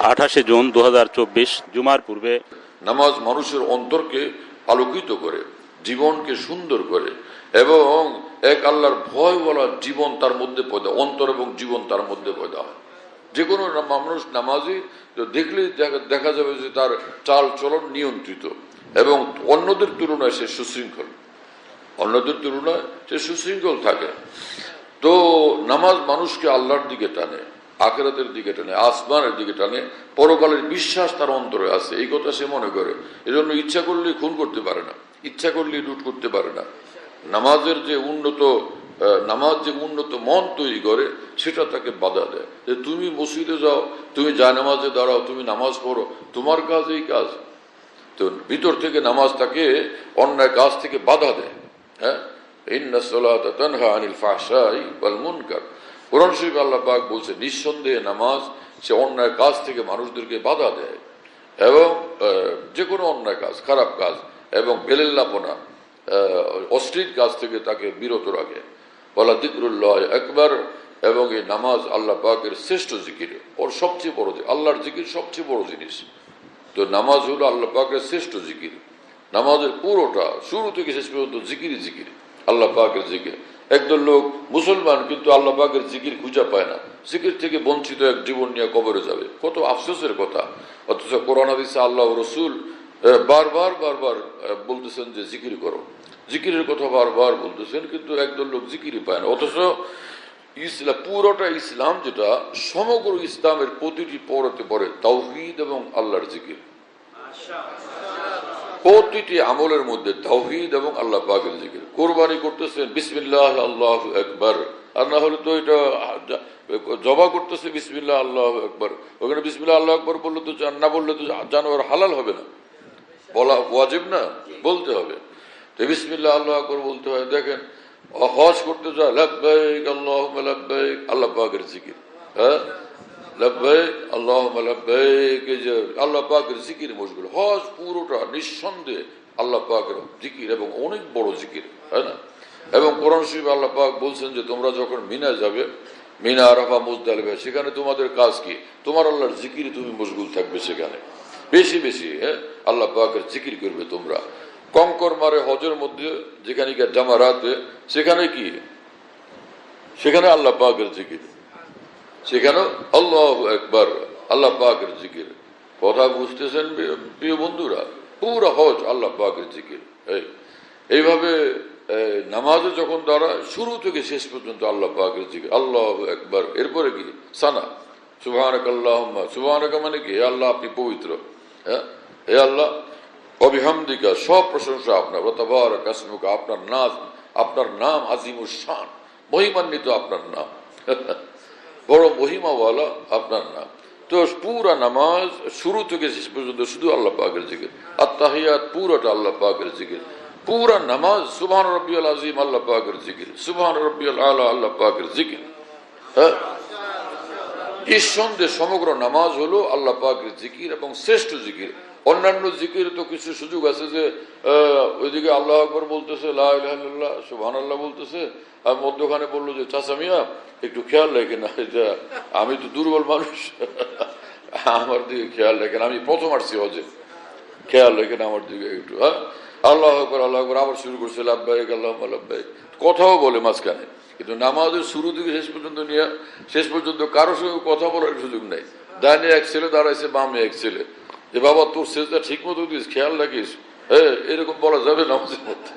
28 June 2024 জুমার পূর্বে নামাজ মানুষের অন্তরকে আলোকিত করে, জীবনকে সুন্দর করে এবং এক আল্লাহর ভয় বলা জীবন তার মধ্যে পয়দা, অন্তর এবং জীবন তার মধ্যে পয়দা হয়। যে কোনো মানুষ নামাজি দেখলেই দেখা যাবে যে তার চাল চলন নিয়ন্ত্রিত এবং অন্যদের তুলনায় সে সুশৃঙ্খল, থাকে। তো নামাজ মানুষকে আল্লাহর দিকে টানে, আখিরাতের দিকে টানে, আসমানের দিকে টানে, পরকালের বিশ্বাস তার অন্তরে আছে, এই কথা সে মনে করে। এজন্য ইচ্ছা করলেই খুন করতে পারে না, ইচ্ছা করলেই লুট করতে পারে না। নামাজ যে উন্নত মন তৈরি করে, সেটা তাকে বাধা দেয়। যে তুমি মসজিদে যাও, তুমি জায়নামাজে দাঁড়াও, তুমি নামাজ পড়ো, তোমার কাজ এই কাজ। তো ভিতর থেকে নামাজ তাকে অন্যায় কাজ থেকে বাধা দেয়। হ্যাঁ, ইন্নাস সালাতা তানহা আনিল ফাহশাই ওয়াল মুনকার। কোরআন শরীফে আল্লাহ পাক বলছে, নিঃসন্দেহে নামাজ সে অন্যায় কাজ থেকে মানুষদেরকে বাধা দেয় এবং যে কোনো অন্যায় কাজ, খারাপ কাজ এবং বেলেল্লাপনা, অশ্লীল কাজ থেকে তাকে বিরত রাখে। ওয়ালা যিকরুল্লাহ আকবার। এবং এই নামাজ আল্লাহ পাকের শ্রেষ্ঠ জিকির, ওর সবচেয়ে বড়, আল্লাহর জিকির সবচেয়ে বড় জিনিস। তো নামাজ হলো আল্লাহ পাকের শ্রেষ্ঠ জিকির। নামাজের পুরোটা শুরু থেকে শেষ পর্যন্ত জিকিরই জিকির, আল্লাহ পাকের জিকির। একদল লোক মুসলমান কিন্তু আল্লাহ পাকের জিকির খুঁজে পায় না, জিকির থেকে বঞ্চিত এক জীবন নিয়ে কবরে যাবে। কত আফসোসের কথা। অথচ কোরআন হাদিসে আল্লাহ রসুল বারবার বলতেছেন যে জিকির করো, জিকিরের কথা বারবার বলতেছেন, কিন্তু একদল লোক জিকিরই পায় না। অথচ পুরোটা ইসলাম, যেটা সমগ্র ইসলামের প্রতিটি পরতে পড়ে তাওহীদ এবং আল্লাহর জিকির। প্রতিটি আমলের মধ্যে তাওহীদ এবং আল্লাহ পাকের জিকির। কোরবানি করতেছেন বিসমিল্লাহ আল্লাহু আকবার, আর না হলে তো এটা জবা করতেছে বিসমিল্লাহ আল্লাহু আকবার। ওখানে বিসমিল্লাহ আল্লাহু আকবার বললে তো, না বললে তো জানোয়ার হালাল হবে না, বলা ওয়াজিব না, বলতে হবে। তো বিসমিল্লাহ আল্লাহু আকবার বলতে হয়। দেখেন, হজ করতে যায় লাব্বাইক আল্লাহুম্মা লাব্বাইক, আল্লাহ পাকের জিকির। হ্যাঁ, লাব্বাইক আল্লাহুম্মা লাব্বাইক, যে আল্লাহ পাকের জিকির মশগুল। হজ পুরোটা নিঃসন্দেহে আল্লাহ পাকের জিকির এবং অনেক বড় জিকির, তাই না? এবং কোরআন শরীফে আল্লাহ পাক বলছেন যে তোমরা যখন মিনা যাবে, মিনা, আরাফা, মুজদালিফা, সেখানে তোমাদের কাজ কি? তোমার আল্লাহর জিকিরে তুমি মশগুল থাকবে। সেখানে বেশি বেশি আল্লাহ পাকের জিকির করবে তোমরা। কঙ্কর মারে হজের মধ্যে, যেখানে জামারাতে, সেখানে কি? সেখানে আল্লাহ পাকের জিকির, সেখানে আল্লাহু আকবার, আল্লাহ পাকের জিকির। কথা বুঝতেছেন প্রিয় বন্ধুরা? পুরো হজ আল্লাহ পাকের জিকির। এইভাবে নামাজে যখন দাঁড়ায়, শুরু থেকে শেষ পর্যন্ত আল্লাহ পাকের জিকির, আল্লাহু আকবার। এরপরে কি? সানা, সুবহানাকা আল্লাহুম্মা। সুবহানাকা মানে কি? হে আল্লাহ, আপনি পবিত্র। হ্যাঁ, হে আল্লাহ, অবিহামদিকা, সব প্রশংসা আপনার। তাবারাকা ইসমুকা, আপনার নাম আজিমুশ শান, মহিমান্বিত আপনার নাম, বড় মহিমাওয়ালা আপনার নাম। তো পুরা নামাজ শুরু থেকে শেষ পর্যন্ত শুধু আল্লাহ পাকের জিকির। আত-তাহিয়াত পুরোটা আল্লাহ পাকের জিকির। পুরা নামাজ সুবহান রাব্বিয়াল আযীম, আল্লাহ পাকের জিকির। সুবহান রাব্বিয়াল আলা, আল্লাহ পাকের জিকির। হ্যাঁ, নিঃসন্দেহে সমগ্র নামাজ হলো আল্লাহ পাকের জিকির এবং শ্রেষ্ঠ জিকির। অন্যান্য জিকির তো কিছু সুযোগ আছে যে ওইদিকে আল্লাহ আকবার বলতেছে, লা ইলাহা ইল্লাল্লাহ, সুবহানাল্লাহ বলতেছে, আর মধ্যখানে বললো যে চাচা মিয়া একটু খেয়াল রাখেন, এটা আমি তো দুর্বল মানুষ, আমার দিকে খেয়াল রাখেন, আমি প্রথম আসছি হজে, খেয়াল রাখেন আমার দিকে একটু। হ্যাঁ, আল্লাহ আকবার, আল্লাহ আকবার, আবার শুরু করছে লাব্বাইক আল্লাহুম্মা লাব্বাইক, কথাও বলে মাঝখানে। কিন্তু নামাজের শুরু থেকে শেষ পর্যন্ত নিয়ে, শেষ পর্যন্ত কারোর সঙ্গে কথা বলার সুযোগ নেই। ডাইনে এক ছেলে দাঁড়াইছে, বামে এক ছেলে, যে বাবা তোর সেজদা ঠিক মতো দিস, খেয়াল রাখিস, এরকম বলা যাবে নামাজের মধ্যে?